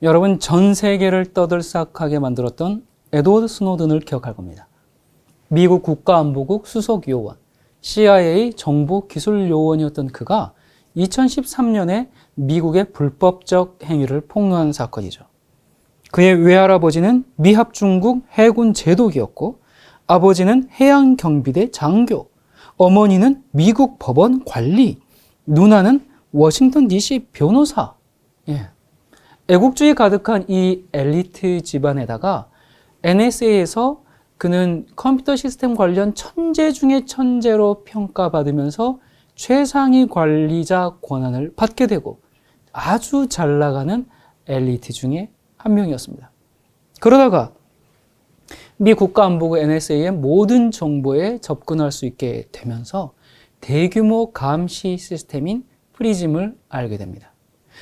여러분, 전 세계를 떠들썩하게 만들었던 에드워드 스노든을 기억할 겁니다. 미국 국가안보국 수석요원, CIA 정보기술요원이었던 그가 2013년에 미국의 불법적 행위를 폭로한 사건이죠. 그의 외할아버지는 미합중국 해군 제독이었고, 아버지는 해양경비대 장교, 어머니는 미국 법원 관리, 누나는 워싱턴 DC 변호사. 애국주의 가득한 이 엘리트 집안에다가 NSA에서 그는 컴퓨터 시스템 관련 천재 중에 천재로 평가받으면서 최상위 관리자 권한을 받게 되고 아주 잘 나가는 엘리트 중에 한 명이었습니다. 그러다가 미 국가안보국 NSA의 모든 정보에 접근할 수 있게 되면서 대규모 감시 시스템인 프리즘을 알게 됩니다.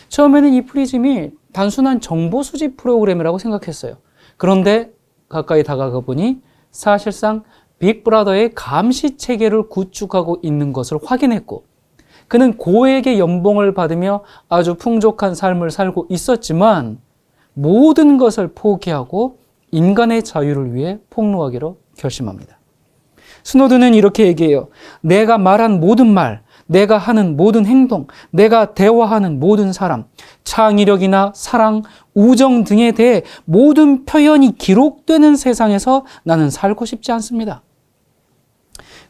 처음에는 이 프리즘이 단순한 정보 수집 프로그램이라고 생각했어요. 그런데 가까이 다가가 보니 사실상 빅브라더의 감시 체계를 구축하고 있는 것을 확인했고, 그는 고액의 연봉을 받으며 아주 풍족한 삶을 살고 있었지만 모든 것을 포기하고 인간의 자유를 위해 폭로하기로 결심합니다. 스노든은 이렇게 얘기해요. 내가 말한 모든 말, 내가 하는 모든 행동, 내가 대화하는 모든 사람, 창의력이나 사랑, 우정 등에 대해 모든 표현이 기록되는 세상에서 나는 살고 싶지 않습니다.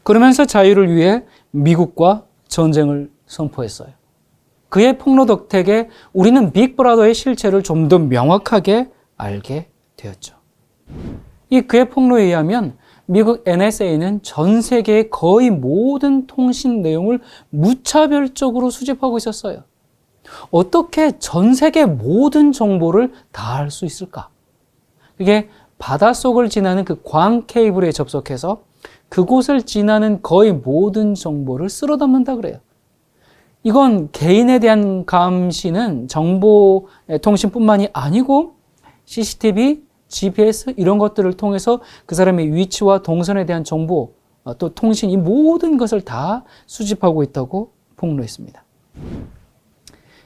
그러면서 자유를 위해 미국과 전쟁을 선포했어요. 그의 폭로 덕택에 우리는 빅브라더의 실체를 좀 더 명확하게 알게 되었죠. 이 그의 폭로에 의하면 미국 NSA는 전 세계의 거의 모든 통신 내용을 무차별적으로 수집하고 있었어요. 어떻게 전 세계 모든 정보를 다 알 수 있을까? 그게 바닷속을 지나는 그 광 케이블에 접속해서 그곳을 지나는 거의 모든 정보를 쓸어 담는다 그래요. 이건 개인에 대한 감시는 정보 통신뿐만이 아니고 CCTV, GPS 이런 것들을 통해서 그 사람의 위치와 동선에 대한 정보, 또 통신 이 모든 것을 다 수집하고 있다고 폭로했습니다.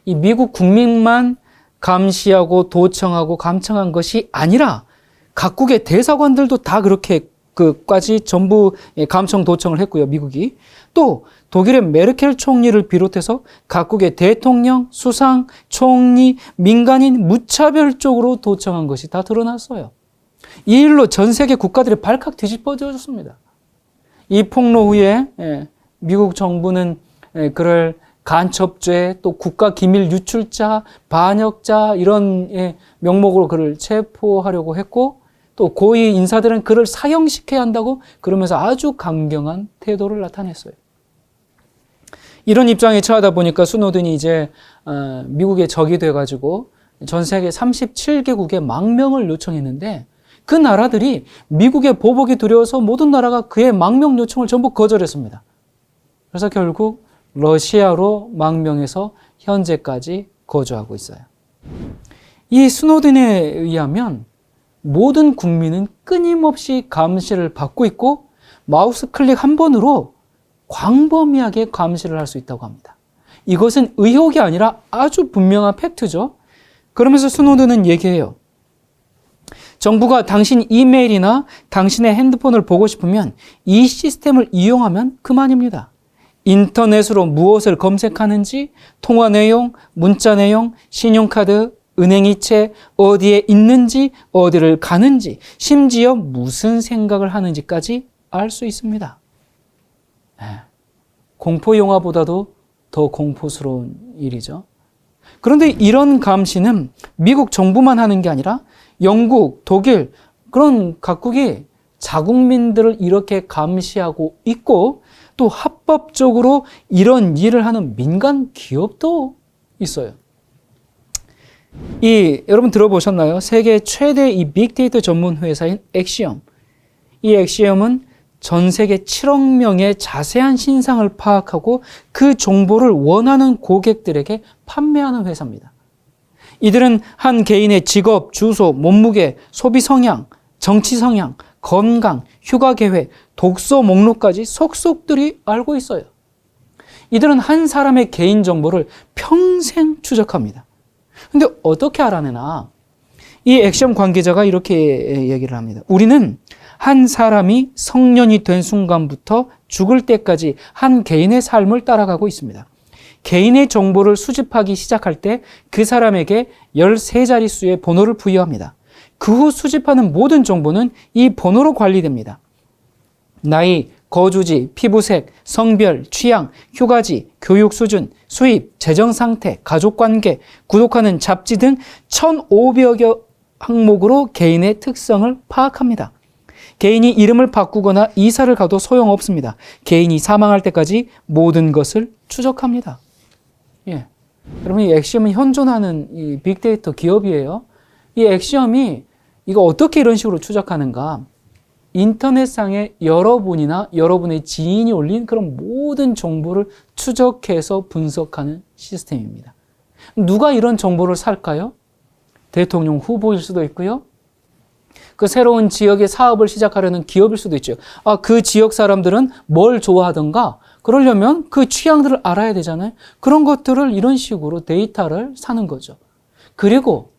이 미국 국민만 감시하고 도청하고 감청한 것이 아니라 각국의 대사관들도 다 그렇게 그까지 전부 감청 도청을 했고요. 미국이 또 독일의 메르켈 총리를 비롯해서 각국의 대통령, 수상, 총리, 민간인 무차별적으로 도청한 것이 다 드러났어요. 이 일로 전 세계 국가들이 발칵 뒤집어졌습니다. 이 폭로 후에 미국 정부는 그를 간첩죄, 또 국가기밀 유출자, 반역자 이런 명목으로 그를 체포하려고 했고, 또 고위 인사들은 그를 사형시켜야 한다고 그러면서 아주 강경한 태도를 나타냈어요. 이런 입장에 처하다 보니까 스노든이 이제 미국의 적이 돼가지고 전 세계 37개국에 망명을 요청했는데 그 나라들이 미국의 보복이 두려워서 모든 나라가 그의 망명 요청을 전부 거절했습니다. 그래서 결국 러시아로 망명해서 현재까지 거주하고 있어요. 이 스노든에 의하면 모든 국민은 끊임없이 감시를 받고 있고 마우스 클릭 한 번으로 광범위하게 감시를 할 수 있다고 합니다. 이것은 의혹이 아니라 아주 분명한 팩트죠. 그러면서 스노든은 얘기해요. 정부가 당신 이메일이나 당신의 핸드폰을 보고 싶으면 이 시스템을 이용하면 그만입니다. 인터넷으로 무엇을 검색하는지, 통화 내용, 문자 내용, 신용카드, 은행이체, 어디에 있는지, 어디를 가는지, 심지어 무슨 생각을 하는지까지 알 수 있습니다. 공포영화보다도 더 공포스러운 일이죠. 그런데 이런 감시는 미국 정부만 하는 게 아니라 영국, 독일 그런 각국이 자국민들을 이렇게 감시하고 있고 또 합법적으로 이런 일을 하는 민간 기업도 있어요. 여러분 들어보셨나요? 세계 최대 이 빅데이터 전문 회사인 엑시엄. 이 엑시엄은 전 세계 7억 명의 자세한 신상을 파악하고 그 정보를 원하는 고객들에게 판매하는 회사입니다. 이들은 한 개인의 직업, 주소, 몸무게, 소비 성향, 정치 성향, 건강, 휴가 계획, 독서 목록까지 속속들이 알고 있어요. 이들은 한 사람의 개인 정보를 평생 추적합니다. 근데 어떻게 알아내나? 이 액션 관계자가 이렇게 얘기를 합니다. 우리는 한 사람이 성년이 된 순간부터 죽을 때까지 한 개인의 삶을 따라가고 있습니다. 개인의 정보를 수집하기 시작할 때 그 사람에게 13자릿수의 번호를 부여합니다. 그 후 수집하는 모든 정보는 이 번호로 관리됩니다. 나이, 거주지, 피부색, 성별, 취향, 휴가지, 교육 수준, 수입, 재정 상태, 가족관계, 구독하는 잡지 등 1,500여 항목으로 개인의 특성을 파악합니다. 개인이 이름을 바꾸거나 이사를 가도 소용없습니다. 개인이 사망할 때까지 모든 것을 추적합니다. 예. 여러분, 이 엑시엄은 현존하는 이 빅데이터 기업이에요. 이 엑시엄이 이거 어떻게 이런 식으로 추적하는가? 인터넷상에 여러분이나 여러분의 지인이 올린 그런 모든 정보를 추적해서 분석하는 시스템입니다. 누가 이런 정보를 살까요? 대통령 후보일 수도 있고요. 그 새로운 지역의 사업을 시작하려는 기업일 수도 있죠. 그 지역 사람들은 뭘 좋아하던가? 그러려면 그 취향들을 알아야 되잖아요. 그런 것들을 이런 식으로 데이터를 사는 거죠. 그리고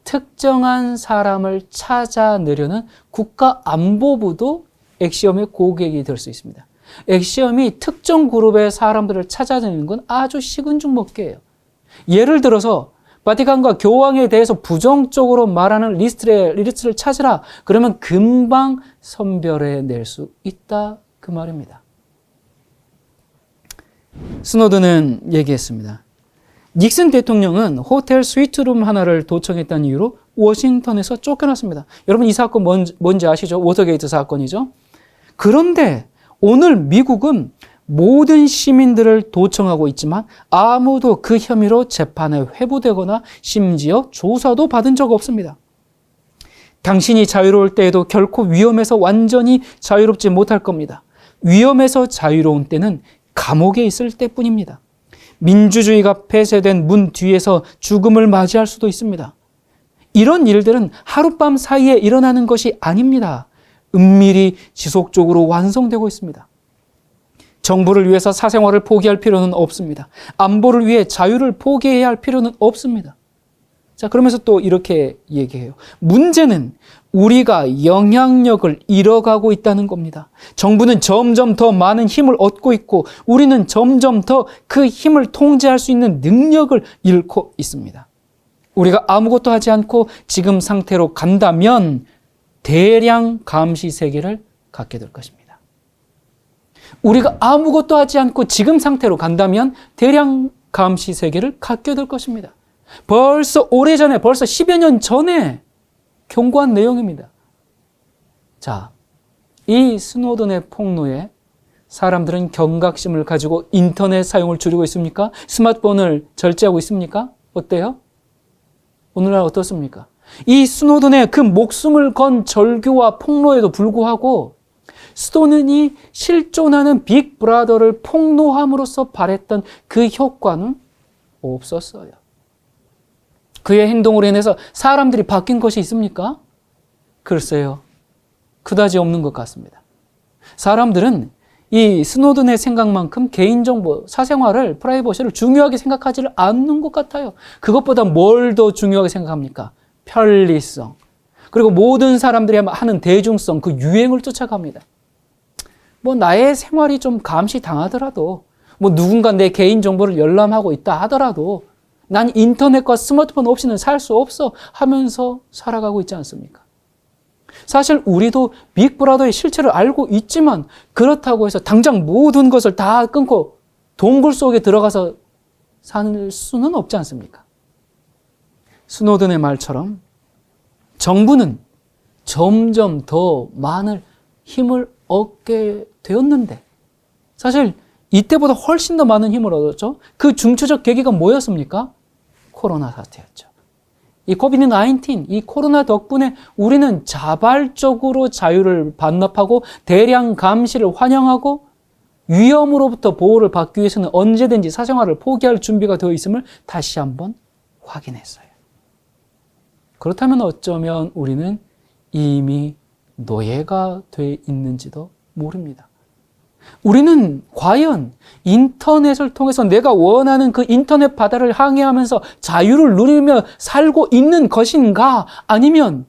특정한 사람을 찾아내려는 국가안보부도 엑시엄의 고객이 될 수 있습니다. 엑시엄이 특정 그룹의 사람들을 찾아내는 건 아주 시근죽먹기예요. 예를 들어서 바티칸과 교황에 대해서 부정적으로 말하는 리스트를 찾으라. 그러면 금방 선별해낼 수 있다. 그 말입니다. 스노든은 얘기했습니다. 닉슨 대통령은 호텔 스위트룸 하나를 도청했다는 이유로 워싱턴에서 쫓겨났습니다. 여러분, 이 사건 뭔지 아시죠? 워터게이트 사건이죠. 그런데 오늘 미국은 모든 시민들을 도청하고 있지만 아무도 그 혐의로 재판에 회부되거나 심지어 조사도 받은 적 없습니다. 당신이 자유로울 때에도 결코 위험에서 완전히 자유롭지 못할 겁니다. 위험에서 자유로운 때는 감옥에 있을 때뿐입니다. 민주주의가 폐쇄된 문 뒤에서 죽음을 맞이할 수도 있습니다. 이런 일들은 하룻밤 사이에 일어나는 것이 아닙니다. 은밀히 지속적으로 완성되고 있습니다. 정부를 위해서 사생활을 포기할 필요는 없습니다. 안보를 위해 자유를 포기해야 할 필요는 없습니다. 자, 그러면서 또 이렇게 얘기해요. 문제는 우리가 영향력을 잃어가고 있다는 겁니다. 정부는 점점 더 많은 힘을 얻고 있고 우리는 점점 더 그 힘을 통제할 수 있는 능력을 잃고 있습니다. 우리가 아무것도 하지 않고 지금 상태로 간다면 대량 감시 세계를 갖게 될 것입니다. 우리가 아무것도 하지 않고 지금 상태로 간다면 대량 감시 세계를 갖게 될 것입니다. 벌써 오래전에, 벌써 10여 년 전에 경고한 내용입니다. 자, 이 스노든의 폭로에 사람들은 경각심을 가지고 인터넷 사용을 줄이고 있습니까? 스마트폰을 절제하고 있습니까? 어때요? 오늘날 어떻습니까? 이 스노든의 그 목숨을 건 절규와 폭로에도 불구하고 스노든이 실존하는 빅브라더를 폭로함으로써 발했던 그 효과는 없었어요. 그의 행동으로 인해서 사람들이 바뀐 것이 있습니까? 글쎄요. 그다지 없는 것 같습니다. 사람들은 이 스노든의 생각만큼 개인정보, 사생활을, 프라이버시를 중요하게 생각하지를 않는 것 같아요. 그것보다 뭘 더 중요하게 생각합니까? 편리성. 그리고 모든 사람들이 하는 대중성, 그 유행을 쫓아갑니다. 나의 생활이 좀 감시 당하더라도, 누군가 내 개인정보를 열람하고 있다 하더라도 난 인터넷과 스마트폰 없이는 살 수 없어 하면서 살아가고 있지 않습니까? 사실 우리도 빅브라더의 실체를 알고 있지만 그렇다고 해서 당장 모든 것을 다 끊고 동굴 속에 들어가서 살 수는 없지 않습니까? 스노든의 말처럼 정부는 점점 더 많은 힘을 얻게 되었는데 사실 이때보다 훨씬 더 많은 힘을 얻었죠. 그 중추적 계기가 뭐였습니까? 코로나 사태였죠. 이 코비드-19, 이 코로나 덕분에 우리는 자발적으로 자유를 반납하고 대량 감시를 환영하고 위험으로부터 보호를 받기 위해서는 언제든지 사생활을 포기할 준비가 되어 있음을 다시 한번 확인했어요. 그렇다면 어쩌면 우리는 이미 노예가 돼 있는지도 모릅니다. 우리는 과연 인터넷을 통해서 내가 원하는 그 인터넷 바다를 항해하면서 자유를 누리며 살고 있는 것인가? 아니면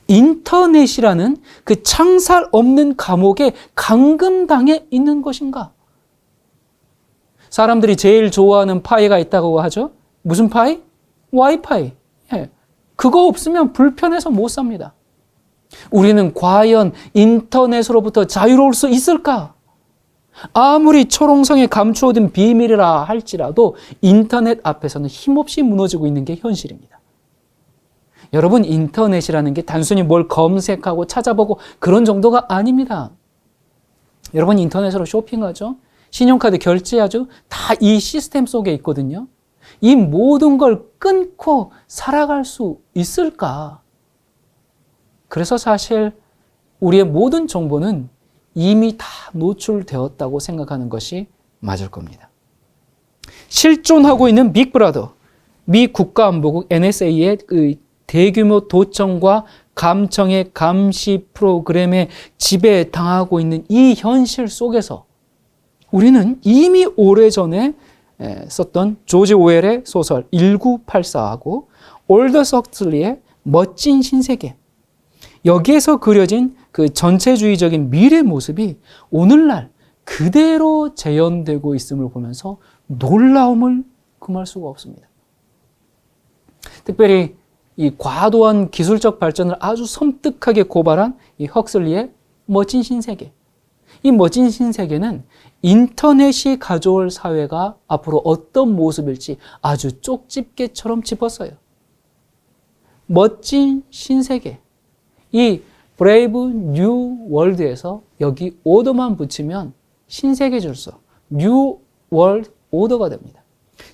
인터넷이라는 그 창살 없는 감옥에 감금당해 있는 것인가? 사람들이 제일 좋아하는 파이가 있다고 하죠. 무슨 파이? 와이파이. 예. 그거 없으면 불편해서 못 삽니다. 우리는 과연 인터넷으로부터 자유로울 수 있을까? 아무리 초롱성에 감추어둔 비밀이라 할지라도 인터넷 앞에서는 힘없이 무너지고 있는 게 현실입니다. 여러분, 인터넷이라는 게 단순히 뭘 검색하고 찾아보고 그런 정도가 아닙니다. 여러분, 인터넷으로 쇼핑하죠? 신용카드 결제하죠? 다 이 시스템 속에 있거든요. 이 모든 걸 끊고 살아갈 수 있을까? 그래서 사실 우리의 모든 정보는 이미 다 노출되었다고 생각하는 것이 맞을 겁니다. 실존하고 있는 빅브라더, 미 국가안보국 NSA의 그 대규모 도청과 감청의 감시 프로그램에 지배당하고 있는 이 현실 속에서 우리는 이미 오래전에 썼던 조지 오웰의 소설 1984하고 올더스 헉슬리의 멋진 신세계, 여기에서 그려진 그 전체주의적인 미래 모습이 오늘날 그대로 재현되고 있음을 보면서 놀라움을 금할 수가 없습니다. 특별히 이 과도한 기술적 발전을 아주 섬뜩하게 고발한 이 헉슬리의 멋진 신세계. 이 멋진 신세계는 인터넷이 가져올 사회가 앞으로 어떤 모습일지 아주 쪽집게처럼 짚었어요. 멋진 신세계. 이 브레이브 뉴 월드에서 여기 오더만 붙이면 신세계 질서, 뉴 월드 오더가 됩니다.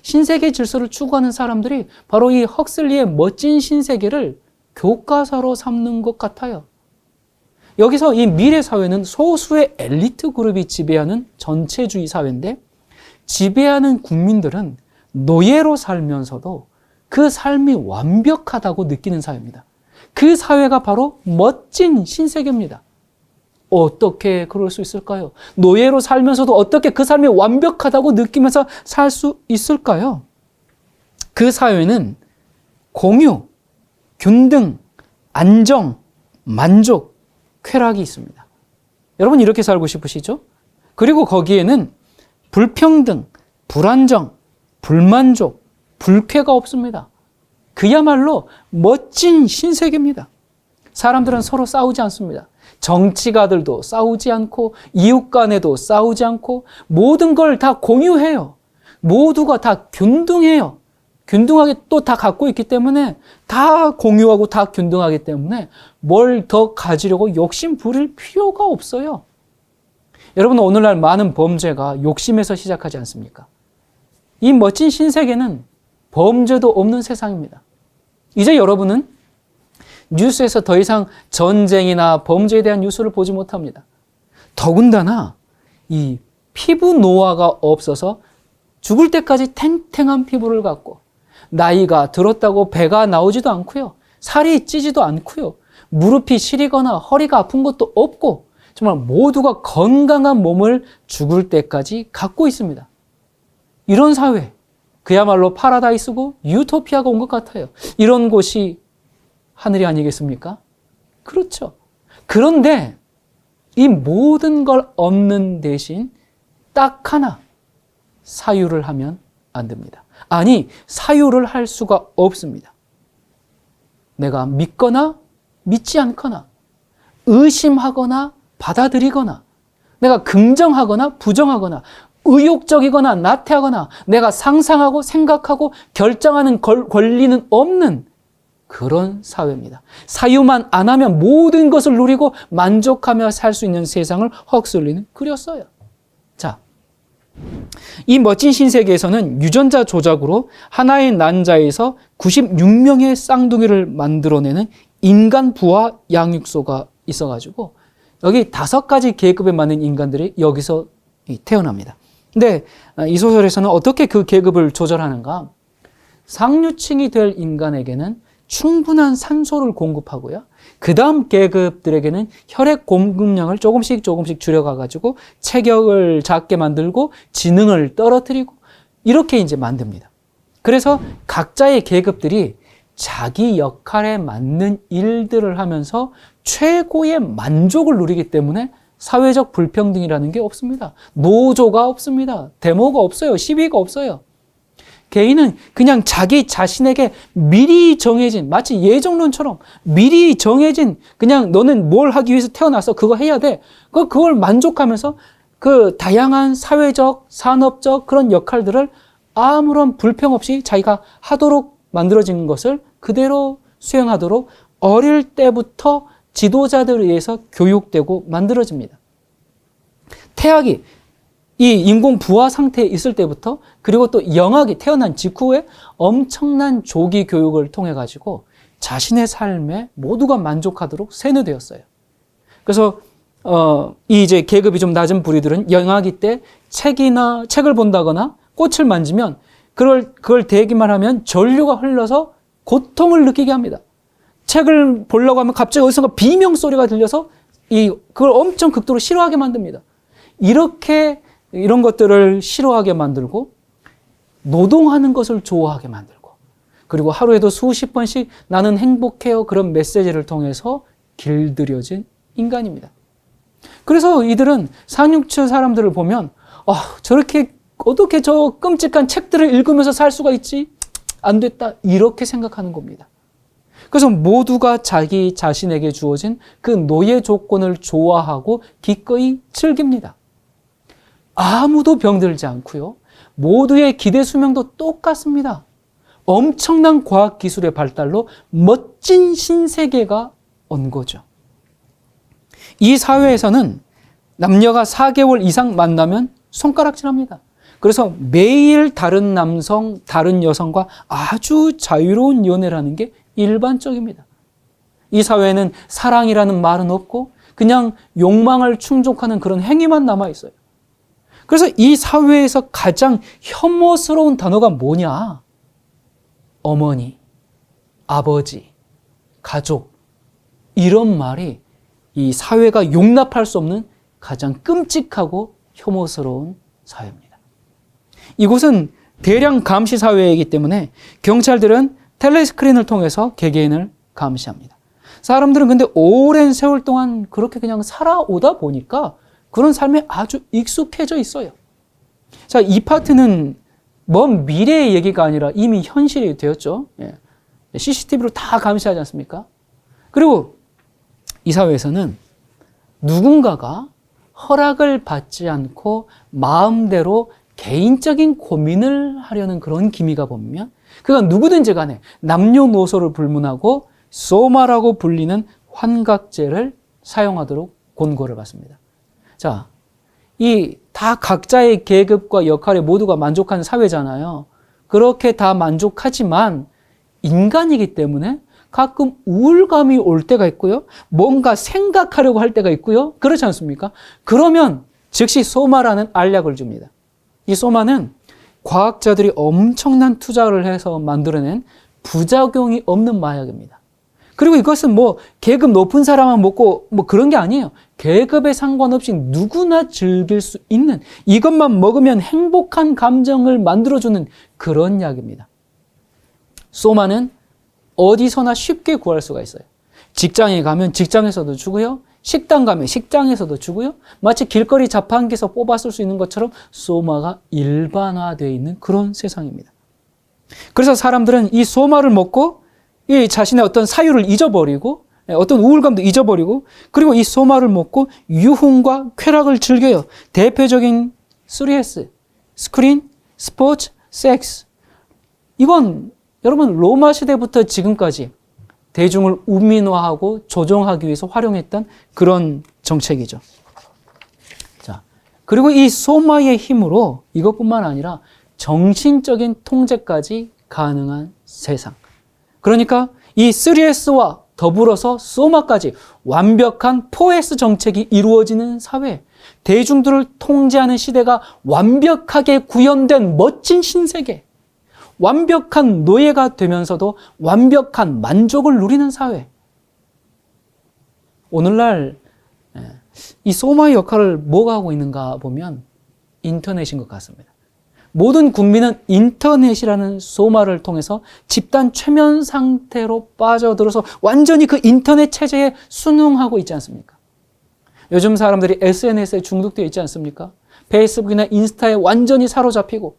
신세계 질서를 추구하는 사람들이 바로 이 헉슬리의 멋진 신세계를 교과서로 삼는 것 같아요. 여기서 이 미래 사회는 소수의 엘리트 그룹이 지배하는 전체주의 사회인데, 지배하는 국민들은 노예로 살면서도 그 삶이 완벽하다고 느끼는 사회입니다. 그 사회가 바로 멋진 신세계입니다. 어떻게 그럴 수 있을까요? 노예로 살면서도 어떻게 그 삶이 완벽하다고 느끼면서 살 수 있을까요? 그 사회는 공유, 균등, 안정, 만족, 쾌락이 있습니다. 여러분, 이렇게 살고 싶으시죠? 그리고 거기에는 불평등, 불안정, 불만족, 불쾌가 없습니다. 그야말로 멋진 신세계입니다. 사람들은 서로 싸우지 않습니다. 정치가들도 싸우지 않고 이웃 간에도 싸우지 않고 모든 걸 다 공유해요. 모두가 다 균등해요. 균등하게 또 다 갖고 있기 때문에, 다 공유하고 다 균등하기 때문에 뭘 더 가지려고 욕심 부릴 필요가 없어요. 여러분, 오늘날 많은 범죄가 욕심에서 시작하지 않습니까? 이 멋진 신세계는 범죄도 없는 세상입니다. 이제 여러분은 뉴스에서 더 이상 전쟁이나 범죄에 대한 뉴스를 보지 못합니다. 더군다나 이 피부 노화가 없어서 죽을 때까지 탱탱한 피부를 갖고 나이가 들었다고 배가 나오지도 않고요. 살이 찌지도 않고요. 무릎이 시리거나 허리가 아픈 것도 없고 정말 모두가 건강한 몸을 죽을 때까지 갖고 있습니다. 이런 사회, 그야말로 파라다이스고 유토피아가 온 것 같아요. 이런 곳이 하늘이 아니겠습니까? 그렇죠. 그런데 이 모든 걸 얻는 대신 딱 하나, 사유를 하면 안 됩니다. 아니, 사유를 할 수가 없습니다. 내가 믿거나 믿지 않거나, 의심하거나 받아들이거나, 내가 긍정하거나 부정하거나, 의욕적이거나 나태하거나, 내가 상상하고 생각하고 결정하는 권리는 없는 그런 사회입니다. 사유만 안 하면 모든 것을 누리고 만족하며 살 수 있는 세상을 헉슬리는 그렸어요. 자, 이 멋진 신세계에서는 유전자 조작으로 하나의 난자에서 96명의 쌍둥이를 만들어내는 인간 부화 양육소가 있어가지고 여기 5가지 계급에 맞는 인간들이 여기서 태어납니다. 근데 이 소설에서는 어떻게 그 계급을 조절하는가? 상류층이 될 인간에게는 충분한 산소를 공급하고요. 그 다음 계급들에게는 혈액 공급량을 조금씩 줄여가지고 체격을 작게 만들고 지능을 떨어뜨리고 이렇게 이제 만듭니다. 그래서 각자의 계급들이 자기 역할에 맞는 일들을 하면서 최고의 만족을 누리기 때문에 사회적 불평등이라는 게 없습니다. 노조가 없습니다. 데모가 없어요. 시위가 없어요. 개인은 그냥 자기 자신에게 미리 정해진, 마치 예정론처럼 미리 정해진, 그냥 너는 뭘 하기 위해서 태어나서 그거 해야 돼. 그걸 만족하면서 그 다양한 사회적, 산업적 그런 역할들을 아무런 불평 없이 자기가 하도록 만들어진 것을 그대로 수행하도록 어릴 때부터 지도자들에 의해서 교육되고 만들어집니다. 태아기, 이 인공 부화 상태에 있을 때부터 그리고 또 영아기, 태어난 직후에 엄청난 조기 교육을 통해 가지고 자신의 삶에 모두가 만족하도록 세뇌되었어요. 그래서 이 이제 계급이 좀 낮은 부류들은 영아기 때 책을 본다거나 꽃을 만지면 그걸 대기만 하면 전류가 흘러서 고통을 느끼게 합니다. 책을 보려고 하면 갑자기 어디선가 비명 소리가 들려서 그걸 엄청 극도로 싫어하게 만듭니다. 이런 것들을 싫어하게 만들고 노동하는 것을 좋아하게 만들고 그리고 하루에도 수십 번씩 나는 행복해요 그런 메시지를 통해서 길들여진 인간입니다. 그래서 이들은 상륙처 사람들을 보면 저렇게 어떻게 저 끔찍한 책들을 읽으면서 살 수가 있지? 안 됐다. 이렇게 생각하는 겁니다. 그래서 모두가 자기 자신에게 주어진 그 노예 조건을 좋아하고 기꺼이 즐깁니다. 아무도 병들지 않고요. 모두의 기대 수명도 똑같습니다. 엄청난 과학기술의 발달로 멋진 신세계가 온 거죠. 이 사회에서는 남녀가 4개월 이상 만나면 손가락질합니다. 그래서 매일 다른 남성, 다른 여성과 아주 자유로운 연애라는 게 일반적입니다. 이 사회에는 사랑이라는 말은 없고 그냥 욕망을 충족하는 그런 행위만 남아있어요. 그래서 이 사회에서 가장 혐오스러운 단어가 뭐냐? 어머니, 아버지, 가족 이런 말이 이 사회가 용납할 수 없는 가장 끔찍하고 혐오스러운 사회입니다. 이곳은 대량 감시 사회이기 때문에 경찰들은 텔레스크린을 통해서 개개인을 감시합니다. 사람들은 근데 오랜 세월 동안 그렇게 그냥 살아오다 보니까 그런 삶에 아주 익숙해져 있어요. 자, 이 파트는 먼 미래의 얘기가 아니라 이미 현실이 되었죠. CCTV로 다 감시하지 않습니까? 그리고 이 사회에서는 누군가가 허락을 받지 않고 마음대로 개인적인 고민을 하려는 그런 기미가 보면 그건 누구든지 간에 남녀노소를 불문하고 소마라고 불리는 환각제를 사용하도록 권고를 받습니다. 자, 이 다 각자의 계급과 역할에 모두가 만족하는 사회잖아요. 그렇게 다 만족하지만 인간이기 때문에 가끔 우울감이 올 때가 있고요. 뭔가 생각하려고 할 때가 있고요. 그렇지 않습니까? 그러면 즉시 소마라는 알약을 줍니다. 이 소마는 과학자들이 엄청난 투자를 해서 만들어낸 부작용이 없는 마약입니다. 그리고 이것은 계급 높은 사람만 먹고 그런 게 아니에요. 계급에 상관없이 누구나 즐길 수 있는, 이것만 먹으면 행복한 감정을 만들어주는 그런 약입니다. 소마는 어디서나 쉽게 구할 수가 있어요. 직장에 가면 직장에서도 주고요. 식당 가면 식당에서도 주고요. 마치 길거리 자판기에서 뽑았을 수 있는 것처럼 소마가 일반화되어 있는 그런 세상입니다. 그래서 사람들은 이 소마를 먹고 이 자신의 어떤 사유를 잊어버리고 어떤 우울감도 잊어버리고 그리고 이 소마를 먹고 유흥과 쾌락을 즐겨요. 대표적인 3S, 스크린, 스포츠, 섹스. 이건 여러분 로마 시대부터 지금까지 대중을 우민화하고 조종하기 위해서 활용했던 그런 정책이죠. 자, 그리고 이 소마의 힘으로 이것뿐만 아니라 정신적인 통제까지 가능한 세상. 그러니까 이 3S와 더불어서 소마까지 완벽한 4S 정책이 이루어지는 사회, 대중들을 통제하는 시대가 완벽하게 구현된 멋진 신세계, 완벽한 노예가 되면서도 완벽한 만족을 누리는 사회. 오늘날 이 소마의 역할을 뭐가 하고 있는가 보면 인터넷인 것 같습니다. 모든 국민은 인터넷이라는 소마를 통해서 집단 최면 상태로 빠져들어서 완전히 그 인터넷 체제에 순응하고 있지 않습니까? 요즘 사람들이 SNS에 중독되어 있지 않습니까? 페이스북이나 인스타에 완전히 사로잡히고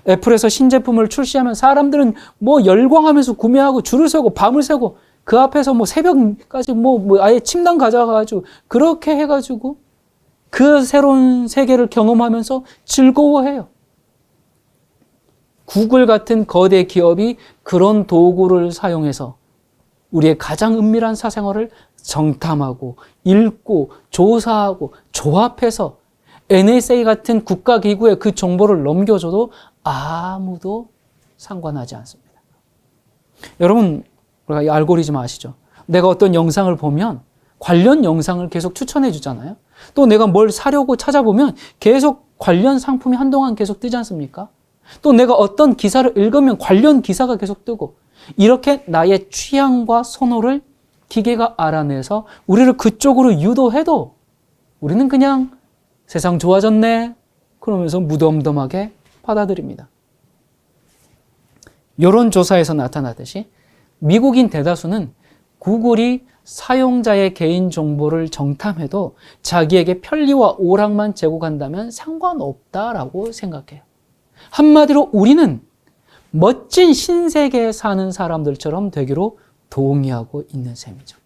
애플에서 신제품을 출시하면 사람들은 뭐 열광하면서 구매하고 줄을 서고 밤을 새고 그 앞에서 뭐 새벽까지 뭐 아예 침낭 가져가가지고 그렇게 해가지고 그 새로운 세계를 경험하면서 즐거워해요. 구글 같은 거대 기업이 그런 도구를 사용해서 우리의 가장 은밀한 사생활을 정탐하고 읽고 조사하고 조합해서 NSA 같은 국가기구에 그 정보를 넘겨줘도 아무도 상관하지 않습니다. 여러분, 우리가 이 알고리즘 아시죠? 내가 어떤 영상을 보면 관련 영상을 계속 추천해 주잖아요. 또 내가 뭘 사려고 찾아보면 계속 관련 상품이 한동안 계속 뜨지 않습니까? 또 내가 어떤 기사를 읽으면 관련 기사가 계속 뜨고 이렇게 나의 취향과 선호를 기계가 알아내서 우리를 그쪽으로 유도해도 우리는 그냥 세상 좋아졌네 그러면서 무덤덤하게 받아들입니다. 여론조사에서 나타나듯이 미국인 대다수는 구글이 사용자의 개인정보를 정탐해도 자기에게 편리와 오락만 제공한다면 상관없다라고 생각해요. 한마디로 우리는 멋진 신세계에 사는 사람들처럼 되기로 동의하고 있는 셈이죠.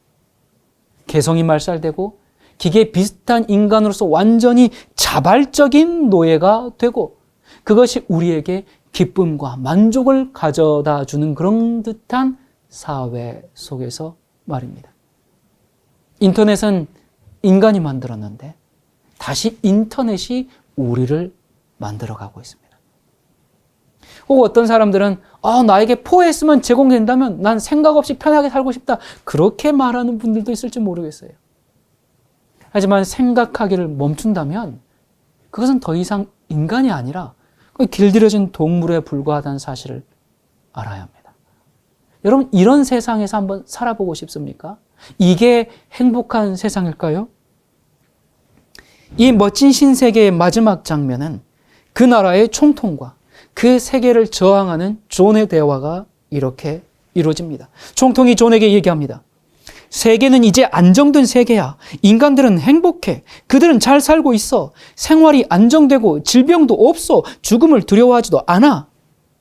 개성이 말살되고 기계 비슷한 인간으로서 완전히 자발적인 노예가 되고 그것이 우리에게 기쁨과 만족을 가져다 주는 그런 듯한 사회 속에서 말입니다. 인터넷은 인간이 만들었는데 다시 인터넷이 우리를 만들어가고 있습니다. 혹 어떤 사람들은 나에게 포에스만 제공된다면 난 생각 없이 편하게 살고 싶다. 그렇게 말하는 분들도 있을지 모르겠어요. 하지만 생각하기를 멈춘다면 그것은 더 이상 인간이 아니라 길들여진 동물에 불과하다는 사실을 알아야 합니다. 여러분, 이런 세상에서 한번 살아보고 싶습니까? 이게 행복한 세상일까요? 이 멋진 신세계의 마지막 장면은 그 나라의 총통과 그 세계를 저항하는 존의 대화가 이렇게 이루어집니다. 총통이 존에게 얘기합니다. 세계는 이제 안정된 세계야. 인간들은 행복해. 그들은 잘 살고 있어. 생활이 안정되고 질병도 없어. 죽음을 두려워하지도 않아.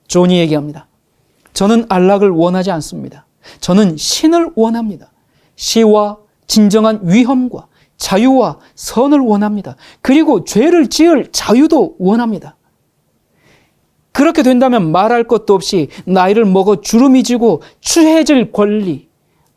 존이 얘기합니다. 저는 안락을 원하지 않습니다. 저는 신을 원합니다. 시와 진정한 위험과 자유와 선을 원합니다. 그리고 죄를 지을 자유도 원합니다. 그렇게 된다면 말할 것도 없이 나이를 먹어 주름이 지고 추해질 권리,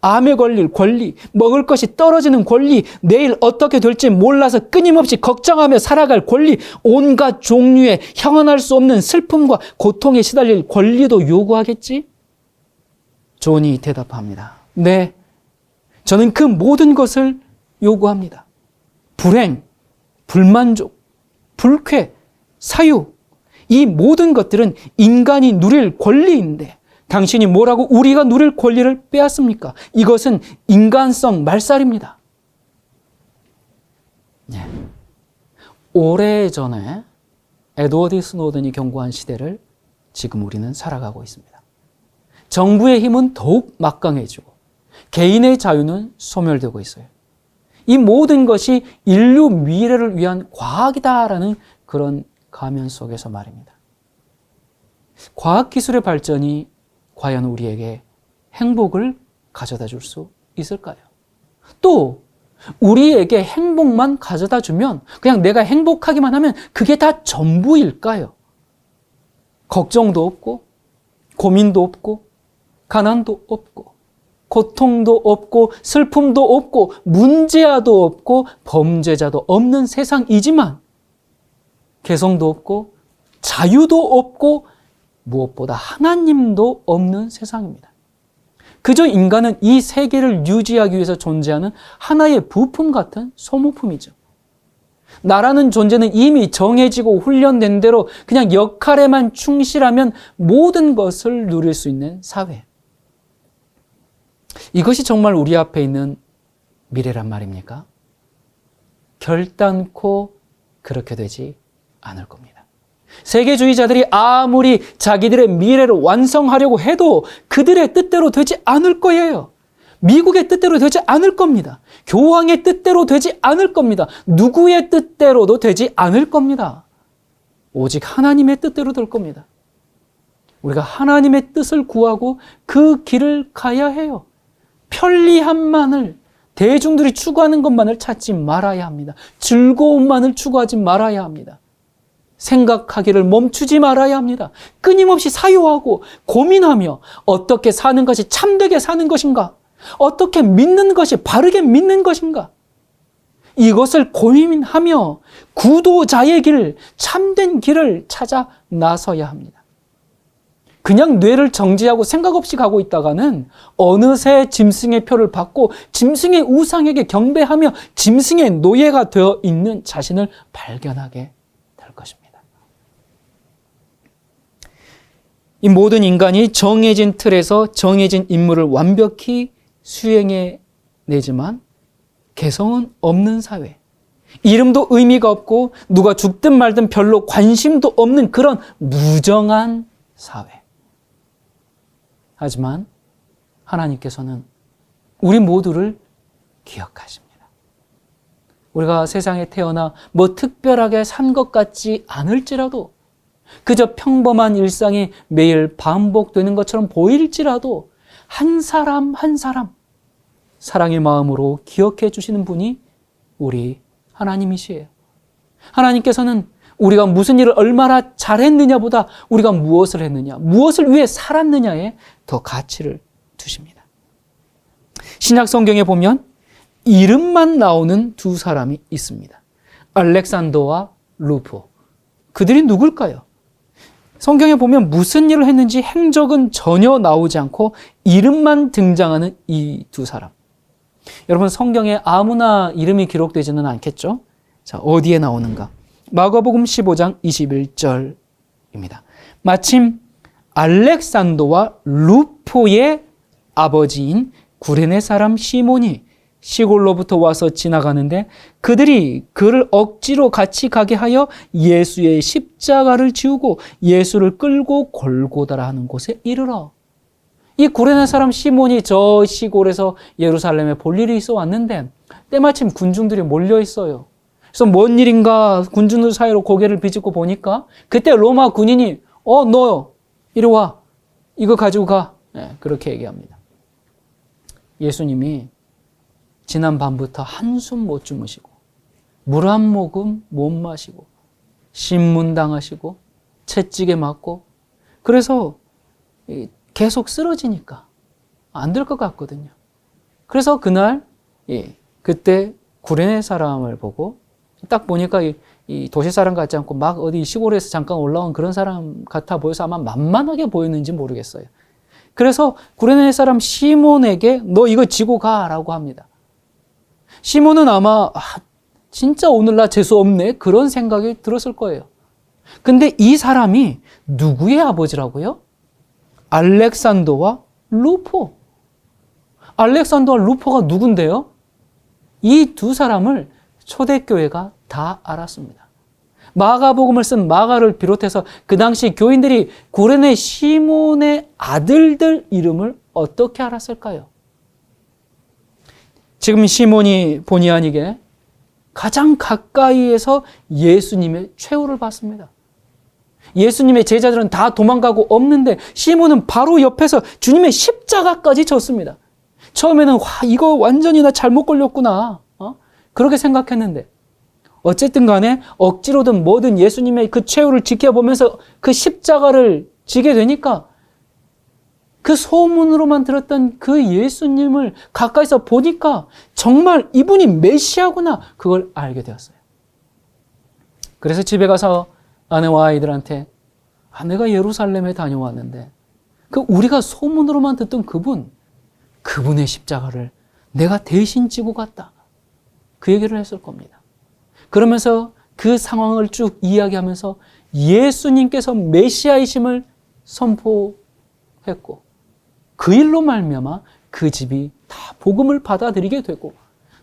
암에 걸릴 권리, 먹을 것이 떨어지는 권리, 내일 어떻게 될지 몰라서 끊임없이 걱정하며 살아갈 권리, 온갖 종류의 형언할 수 없는 슬픔과 고통에 시달릴 권리도 요구하겠지? 존이 대답합니다. 네, 저는 그 모든 것을 요구합니다. 불행, 불만족, 불쾌, 사유, 이 모든 것들은 인간이 누릴 권리인데 당신이 뭐라고 우리가 누릴 권리를 빼앗습니까? 이것은 인간성 말살입니다. 네. 오래전에 에드워드 스노든이 경고한 시대를 지금 우리는 살아가고 있습니다. 정부의 힘은 더욱 막강해지고 개인의 자유는 소멸되고 있어요. 이 모든 것이 인류 미래를 위한 과학이다라는 그런 가면 속에서 말입니다. 과학기술의 발전이 과연 우리에게 행복을 가져다 줄 수 있을까요? 또 우리에게 행복만 가져다 주면 그냥 내가 행복하기만 하면 그게 다 전부일까요? 걱정도 없고 고민도 없고 가난도 없고 고통도 없고 슬픔도 없고 문제아도 없고 범죄자도 없는 세상이지만 개성도 없고 자유도 없고 무엇보다 하나님도 없는 세상입니다. 그저 인간은 이 세계를 유지하기 위해서 존재하는 하나의 부품 같은 소모품이죠. 나라는 존재는 이미 정해지고 훈련된 대로 그냥 역할에만 충실하면 모든 것을 누릴 수 있는 사회. 이것이 정말 우리 앞에 있는 미래란 말입니까? 결단코 그렇게 되지 않을 겁니다. 세계주의자들이 아무리 자기들의 미래를 완성하려고 해도 그들의 뜻대로 되지 않을 거예요. 미국의 뜻대로 되지 않을 겁니다. 교황의 뜻대로 되지 않을 겁니다. 누구의 뜻대로도 되지 않을 겁니다. 오직 하나님의 뜻대로 될 겁니다. 우리가 하나님의 뜻을 구하고 그 길을 가야 해요. 편리함만을, 대중들이 추구하는 것만을 찾지 말아야 합니다. 즐거움만을 추구하지 말아야 합니다. 생각하기를 멈추지 말아야 합니다. 끊임없이 사유하고 고민하며 어떻게 사는 것이 참되게 사는 것인가? 어떻게 믿는 것이 바르게 믿는 것인가? 이것을 고민하며 구도자의 길, 참된 길을 찾아 나서야 합니다. 그냥 뇌를 정지하고 생각 없이 가고 있다가는 어느새 짐승의 표를 받고 짐승의 우상에게 경배하며 짐승의 노예가 되어 있는 자신을 발견하게 될 것입니다. 이 모든 인간이 정해진 틀에서 정해진 임무를 완벽히 수행해 내지만 개성은 없는 사회, 이름도 의미가 없고 누가 죽든 말든 별로 관심도 없는 그런 무정한 사회. 하지만 하나님께서는 우리 모두를 기억하십니다. 우리가 세상에 태어나 뭐 특별하게 산 것 같지 않을지라도, 그저 평범한 일상이 매일 반복되는 것처럼 보일지라도 한 사람 한 사람 사랑의 마음으로 기억해 주시는 분이 우리 하나님이시에요. 하나님께서는 우리가 무슨 일을 얼마나 잘했느냐보다 우리가 무엇을 했느냐, 무엇을 위해 살았느냐에 더 가치를 두십니다. 신약 성경에 보면 이름만 나오는 두 사람이 있습니다. 알렉산더와 루포. 그들이 누굴까요? 성경에 보면 무슨 일을 했는지 행적은 전혀 나오지 않고 이름만 등장하는 이 두 사람. 여러분, 성경에 아무나 이름이 기록되지는 않겠죠? 자, 어디에 나오는가? 마가복음 15장 21절입니다. 마침 알렉산더와 루포의 아버지인 구레네 사람 시몬이 시골로부터 와서 지나가는데 그들이 그를 억지로 같이 가게 하여 예수의 십자가를 지우고 예수를 끌고 골고다라 하는 곳에 이르러. 이 구레네 사람 시몬이 저 시골에서 예루살렘에 볼 일이 있어 왔는데 때마침 군중들이 몰려 있어요. 그래서 뭔 일인가 군중들 사이로 고개를 비집고 보니까 그때 로마 군인이 너 이리 와, 이거 가지고 가. 네, 그렇게 얘기합니다. 예수님이 지난 밤부터 한숨 못 주무시고 물 한 모금 못 마시고 신문당하시고 채찍에 맞고 그래서 계속 쓰러지니까 안 될 것 같거든요. 그래서 그날 그때 구레네 사람을 보고 딱 보니까 이 도시 사람 같지 않고 막 어디 시골에서 잠깐 올라온 그런 사람 같아 보여서 아마 만만하게 보였는지 모르겠어요. 그래서 구레네 사람 시몬에게 너 이거 지고 가라고 합니다. 시몬은 아마 진짜 오늘 나 재수 없네 그런 생각이 들었을 거예요. 근데 이 사람이 누구의 아버지라고요? 알렉산더와 루포. 알렉산더와 루포가 누군데요? 이 두 사람을 초대교회가 다 알았습니다. 마가복음을 쓴 마가를 비롯해서 그 당시 교인들이 구레네 시몬의 아들들 이름을 어떻게 알았을까요? 지금 시몬이 본의 아니게 가장 가까이에서 예수님의 최후를 봤습니다. 예수님의 제자들은 다 도망가고 없는데 시몬은 바로 옆에서 주님의 십자가까지 졌습니다. 처음에는 이거 완전히 나 잘못 걸렸구나 그렇게 생각했는데 어쨌든 간에 억지로든 뭐든 예수님의 그 최후를 지켜보면서 그 십자가를 지게 되니까 그 소문으로만 들었던 그 예수님을 가까이서 보니까 정말 이분이 메시아구나 그걸 알게 되었어요. 그래서 집에 가서 아내와 아이들한테 내가 예루살렘에 다녀왔는데 우리가 소문으로만 듣던 그분의 십자가를 내가 대신 지고 갔다. 그 얘기를 했을 겁니다. 그러면서 그 상황을 쭉 이야기하면서 예수님께서 메시아이심을 선포했고 그 일로 말미암아 그 집이 다 복음을 받아들이게 되고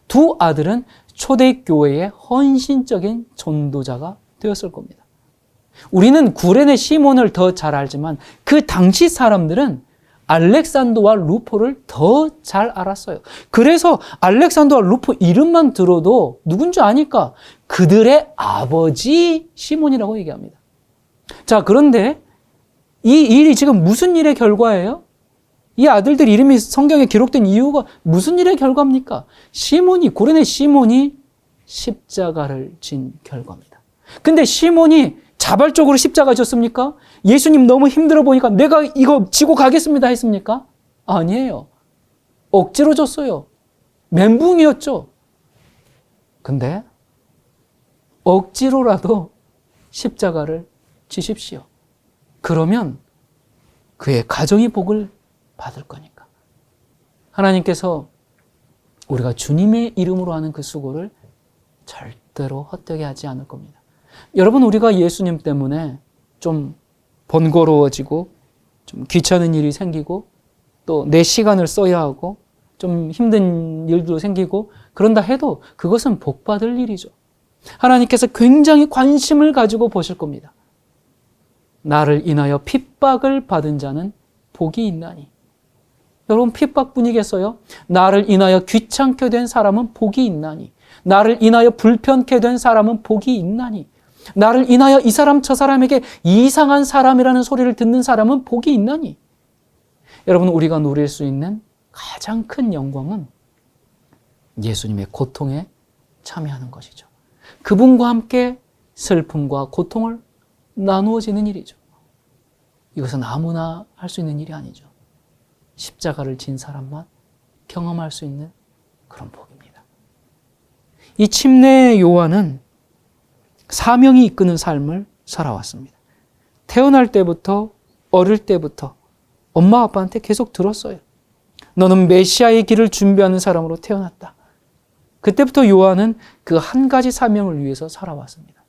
두 아들은 초대교회의 헌신적인 전도자가 되었을 겁니다. 우리는 구레네 시몬을 더 잘 알지만 그 당시 사람들은 알렉산더와 루포를 더 잘 알았어요. 그래서 알렉산더와 루포 이름만 들어도 누군지 아니까 그들의 아버지 시몬이라고 얘기합니다. 자, 그런데 이 일이 지금 무슨 일의 결과예요? 이 아들들 이름이 성경에 기록된 이유가 무슨 일의 결과입니까? 구레네 시몬이 십자가를 진 결과입니다. 근데 시몬이 자발적으로 십자가 졌습니까? 예수님 너무 힘들어 보니까 내가 이거 지고 가겠습니다 했습니까? 아니에요. 억지로 졌어요. 멘붕이었죠. 근데 억지로라도 십자가를 지십시오. 그러면 그의 가정이 복을 받을 거니까. 하나님께서 우리가 주님의 이름으로 하는 그 수고를 절대로 헛되게 하지 않을 겁니다. 여러분, 우리가 예수님 때문에 좀 번거로워지고 좀 귀찮은 일이 생기고 또 내 시간을 써야 하고 좀 힘든 일도 생기고 그런다 해도 그것은 복받을 일이죠. 하나님께서 굉장히 관심을 가지고 보실 겁니다. 나를 인하여 핍박을 받은 자는 복이 있나니. 여러분, 핍박뿐이겠어요? 나를 인하여 귀찮게 된 사람은 복이 있나니. 나를 인하여 불편케 된 사람은 복이 있나니. 나를 인하여 이 사람 저 사람에게 이상한 사람이라는 소리를 듣는 사람은 복이 있나니. 여러분, 우리가 누릴 수 있는 가장 큰 영광은 예수님의 고통에 참여하는 것이죠. 그분과 함께 슬픔과 고통을 나누어지는 일이죠. 이것은 아무나 할 수 있는 일이 아니죠. 십자가를 진 사람만 경험할 수 있는 그런 복입니다. 이 침례 요한은 사명이 이끄는 삶을 살아왔습니다. 태어날 때부터 어릴 때부터 엄마 아빠한테 계속 들었어요. 너는 메시아의 길을 준비하는 사람으로 태어났다. 그때부터 요한은 그 한 가지 사명을 위해서 살아왔습니다.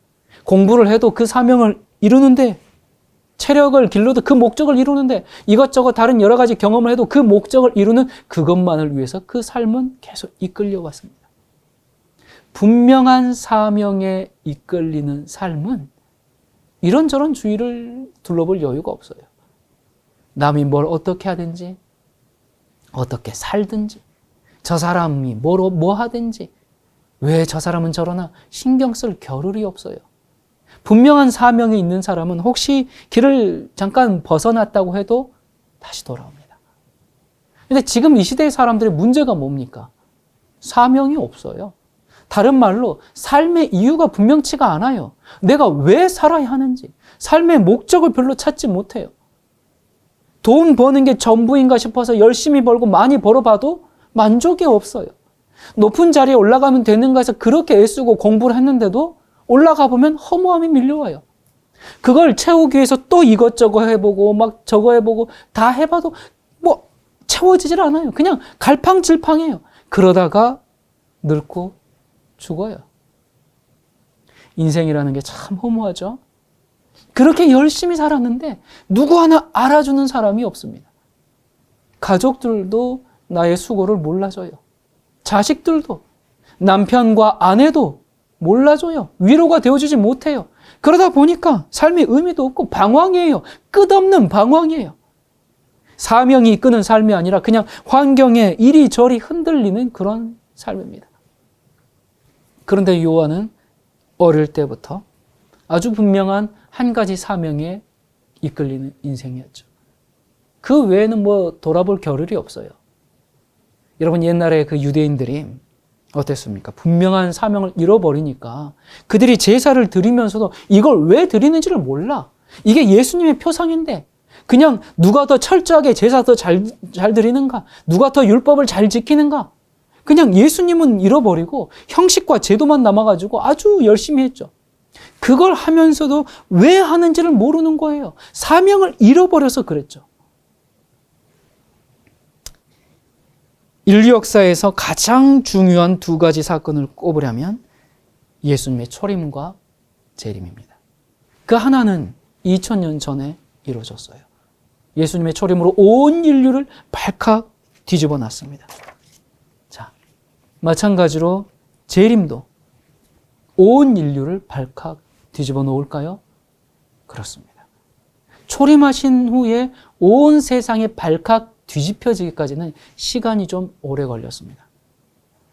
공부를 해도 그 사명을 이루는데, 체력을 길러도 그 목적을 이루는데, 이것저것 다른 여러 가지 경험을 해도 그 목적을 이루는 그것만을 위해서 그 삶은 계속 이끌려 왔습니다. 분명한 사명에 이끌리는 삶은 이런저런 주의를 둘러볼 여유가 없어요. 남이 뭘 어떻게 하든지, 어떻게 살든지, 저 사람이 뭐 하든지, 왜 저 사람은 저러나 신경 쓸 겨를이 없어요. 분명한 사명이 있는 사람은 혹시 길을 잠깐 벗어났다고 해도 다시 돌아옵니다. 근데 지금 이 시대의 사람들의 문제가 뭡니까? 사명이 없어요. 다른 말로 삶의 이유가 분명치가 않아요. 내가 왜 살아야 하는지, 삶의 목적을 별로 찾지 못해요. 돈 버는 게 전부인가 싶어서 열심히 벌고 많이 벌어봐도 만족이 없어요. 높은 자리에 올라가면 되는가 해서 그렇게 애쓰고 공부를 했는데도 올라가 보면 허무함이 밀려와요. 그걸 채우기 위해서 또 이것저것 해보고 막 저거 해보고 다 해봐도 뭐 채워지질 않아요. 그냥 갈팡질팡해요. 그러다가 늙고 죽어요. 인생이라는 게 참 허무하죠. 그렇게 열심히 살았는데 누구 하나 알아주는 사람이 없습니다. 가족들도 나의 수고를 몰라줘요. 자식들도, 남편과 아내도 몰라줘요. 위로가 되어주지 못해요. 그러다 보니까 삶의 의미도 없고 방황이에요. 끝없는 방황이에요. 사명이 이끄는 삶이 아니라 그냥 환경에 이리저리 흔들리는 그런 삶입니다. 그런데 요한은 어릴 때부터 아주 분명한 한 가지 사명에 이끌리는 인생이었죠. 그 외에는 뭐 돌아볼 겨를이 없어요. 여러분, 옛날에 그 유대인들이 어땠습니까? 분명한 사명을 잃어버리니까 그들이 제사를 드리면서도 이걸 왜 드리는지를 몰라. 이게 예수님의 표상인데 그냥 누가 더 철저하게 제사 더 잘 드리는가, 누가 더 율법을 잘 지키는가, 그냥 예수님은 잃어버리고 형식과 제도만 남아가지고 아주 열심히 했죠. 그걸 하면서도 왜 하는지를 모르는 거예요. 사명을 잃어버려서 그랬죠. 인류 역사에서 가장 중요한 두 가지 사건을 꼽으려면 예수님의 초림과 재림입니다. 그 하나는 2000년 전에 이루어졌어요. 예수님의 초림으로 온 인류를 발칵 뒤집어 놨습니다. 자, 마찬가지로 재림도 온 인류를 발칵 뒤집어 놓을까요? 그렇습니다. 초림하신 후에 온 세상이 발칵 뒤집혀지기까지는 시간이 좀 오래 걸렸습니다.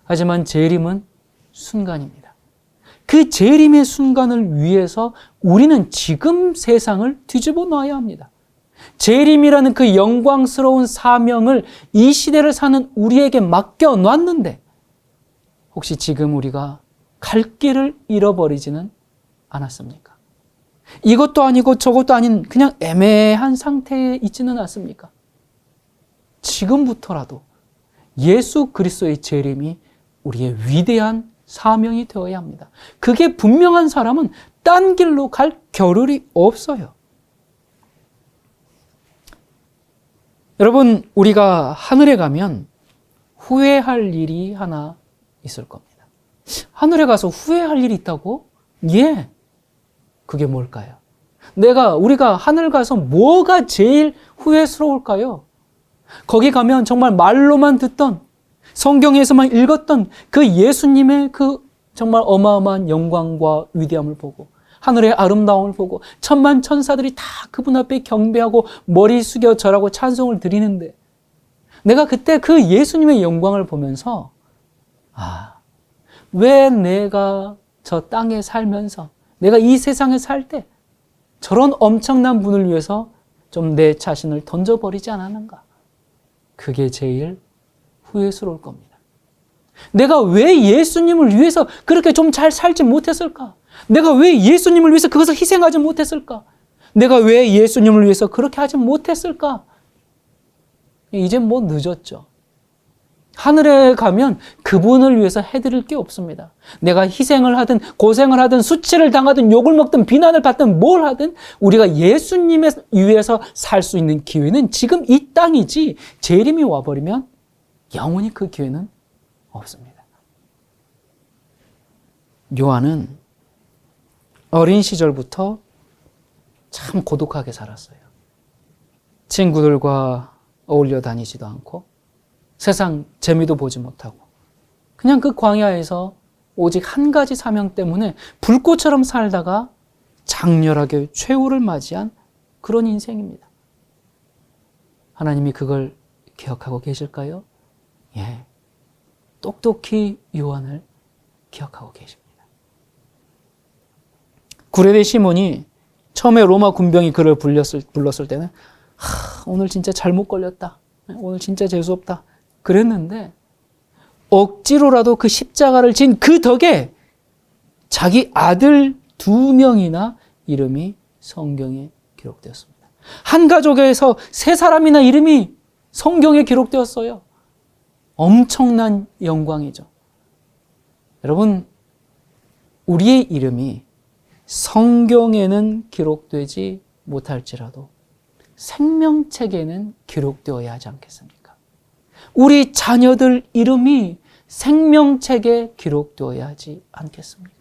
하지만 재림은 순간입니다. 그 재림의 순간을 위해서 우리는 지금 세상을 뒤집어 놔야 합니다. 재림이라는 그 영광스러운 사명을 이 시대를 사는 우리에게 맡겨놨는데 혹시 지금 우리가 갈 길을 잃어버리지는 않았습니까? 이것도 아니고 저것도 아닌 그냥 애매한 상태에 있지는 않습니까? 지금부터라도 예수 그리스도의 재림이 우리의 위대한 사명이 되어야 합니다. 그게 분명한 사람은 딴 길로 갈 겨를이 없어요. 여러분, 우리가 하늘에 가면 후회할 일이 하나 있을 겁니다. 하늘에 가서 후회할 일이 있다고? 예. 그게 뭘까요? 우리가 하늘 가서 뭐가 제일 후회스러울까요? 거기 가면 정말 말로만 듣던, 성경에서만 읽었던 그 예수님의 그 정말 어마어마한 영광과 위대함을 보고 하늘의 아름다움을 보고 천만 천사들이 다 그분 앞에 경배하고 머리 숙여 절하고 찬송을 드리는데 내가 그때 그 예수님의 영광을 보면서 왜 내가 저 땅에 살면서 내가 이 세상에 살 때 저런 엄청난 분을 위해서 좀 내 자신을 던져버리지 않았는가? 그게 제일 후회스러울 겁니다. 내가 왜 예수님을 위해서 그렇게 좀 잘 살지 못했을까? 내가 왜 예수님을 위해서 그것을 희생하지 못했을까? 내가 왜 예수님을 위해서 그렇게 하지 못했을까? 이제 뭐 늦었죠. 하늘에 가면 그분을 위해서 해드릴 게 없습니다. 내가 희생을 하든 고생을 하든 수치를 당하든 욕을 먹든 비난을 받든 뭘 하든 우리가 예수님을 위해서 살 수 있는 기회는 지금 이 땅이지 재림이 와버리면 영원히 그 기회는 없습니다. 요한은 어린 시절부터 참 고독하게 살았어요. 친구들과 어울려 다니지도 않고 세상 재미도 보지 못하고 그냥 그 광야에서 오직 한 가지 사명 때문에 불꽃처럼 살다가 장렬하게 최후를 맞이한 그런 인생입니다. 하나님이 그걸 기억하고 계실까요? 예, 똑똑히 요한을 기억하고 계십니다. 구레네 시몬이 처음에 로마 군병이 그를 불렀을 때는 오늘 진짜 잘못 걸렸다. 오늘 진짜 재수없다. 그랬는데 억지로라도 그 십자가를 진 그 덕에 자기 아들 2명이나 이름이 성경에 기록되었습니다. 한 가족에서 3사람이나 이름이 성경에 기록되었어요. 엄청난 영광이죠. 여러분, 우리의 이름이 성경에는 기록되지 못할지라도 생명책에는 기록되어야 하지 않겠습니까? 우리 자녀들 이름이 생명책에 기록되어야 하지 않겠습니까?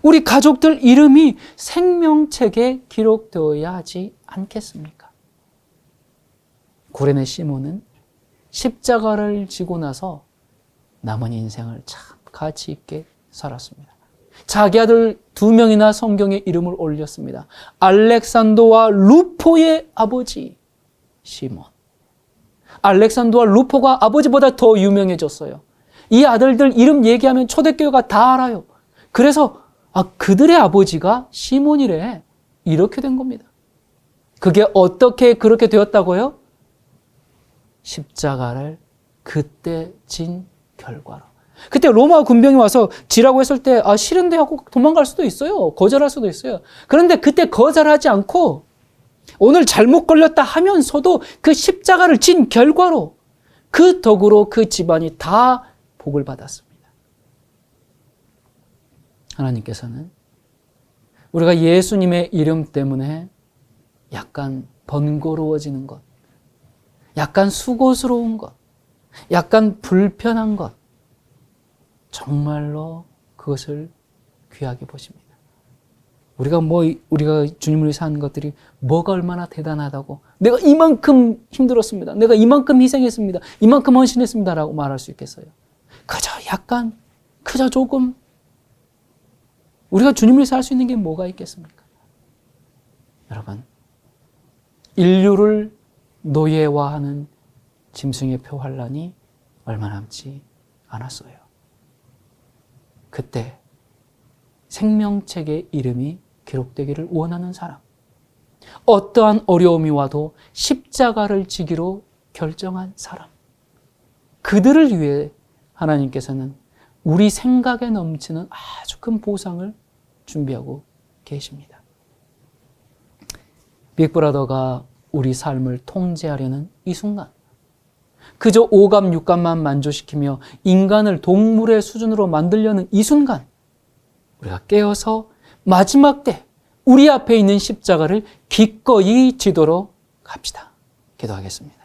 우리 가족들 이름이 생명책에 기록되어야 하지 않겠습니까? 구레네 시몬은 십자가를 지고 나서 남은 인생을 참 가치 있게 살았습니다. 자기 아들 2명이나 성경에 이름을 올렸습니다. 알렉산더와 루포의 아버지 시몬. 알렉산더와 루포가 아버지보다 더 유명해졌어요. 이 아들들 이름 얘기하면 초대교회가 다 알아요. 그래서 그들의 아버지가 시몬이래. 이렇게 된 겁니다. 그게 어떻게 그렇게 되었다고요? 십자가를 그때 진 결과로. 그때 로마 군병이 와서 지라고 했을 때 싫은데 하고 도망갈 수도 있어요. 거절할 수도 있어요. 그런데 그때 거절하지 않고 오늘 잘못 걸렸다 하면서도 그 십자가를 진 결과로 그 덕으로 그 집안이 다 복을 받았습니다. 하나님께서는 우리가 예수님의 이름 때문에 약간 번거로워지는 것, 약간 수고스러운 것, 약간 불편한 것, 정말로 그것을 귀하게 보십니다. 우리가 주님을 위해서 한 것들이 뭐가 얼마나 대단하다고, 내가 이만큼 힘들었습니다, 내가 이만큼 희생했습니다, 이만큼 헌신했습니다 라고 말할 수 있겠어요? 그저 약간, 그저 조금, 우리가 주님을 위해서 할 수 있는 게 뭐가 있겠습니까? 여러분, 인류를 노예화하는 짐승의 표 환란이 얼마 남지 않았어요. 그때 생명책의 이름이 기록되기를 원하는 사람, 어떠한 어려움이 와도 십자가를 지기로 결정한 사람, 그들을 위해 하나님께서는 우리 생각에 넘치는 아주 큰 보상을 준비하고 계십니다. 빅브라더가 우리 삶을 통제하려는 이 순간, 그저 오감 육감만 만족시키며 인간을 동물의 수준으로 만들려는 이 순간, 우리가 깨어서 마지막 때 우리 앞에 있는 십자가를 기꺼이 지도록 합시다. 기도하겠습니다.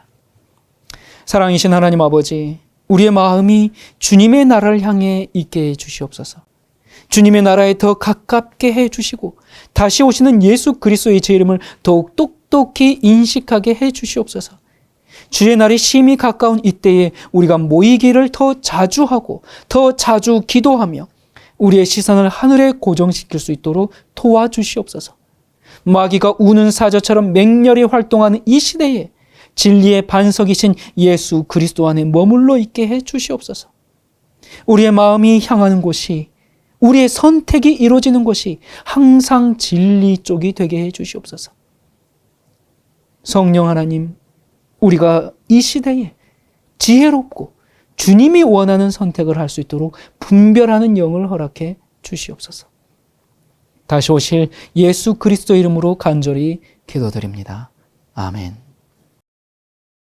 사랑이신 하나님 아버지, 우리의 마음이 주님의 나라를 향해 있게 해 주시옵소서. 주님의 나라에 더 가깝게 해 주시고 다시 오시는 예수 그리스도의 제 이름을 더욱 똑똑히 인식하게 해 주시옵소서. 주의 날이 심히 가까운 이때에 우리가 모이기를 더 자주 하고 더 자주 기도하며 우리의 시선을 하늘에 고정시킬 수 있도록 도와주시옵소서. 마귀가 우는 사자처럼 맹렬히 활동하는 이 시대에 진리의 반석이신 예수 그리스도 안에 머물러 있게 해 주시옵소서. 우리의 마음이 향하는 곳이, 우리의 선택이 이루어지는 곳이 항상 진리 쪽이 되게 해 주시옵소서. 성령 하나님, 우리가 이 시대에 지혜롭고 주님이 원하는 선택을 할 수 있도록 분별하는 영을 허락해 주시옵소서. 다시 오실 예수 그리스도 이름으로 간절히 기도드립니다. 아멘.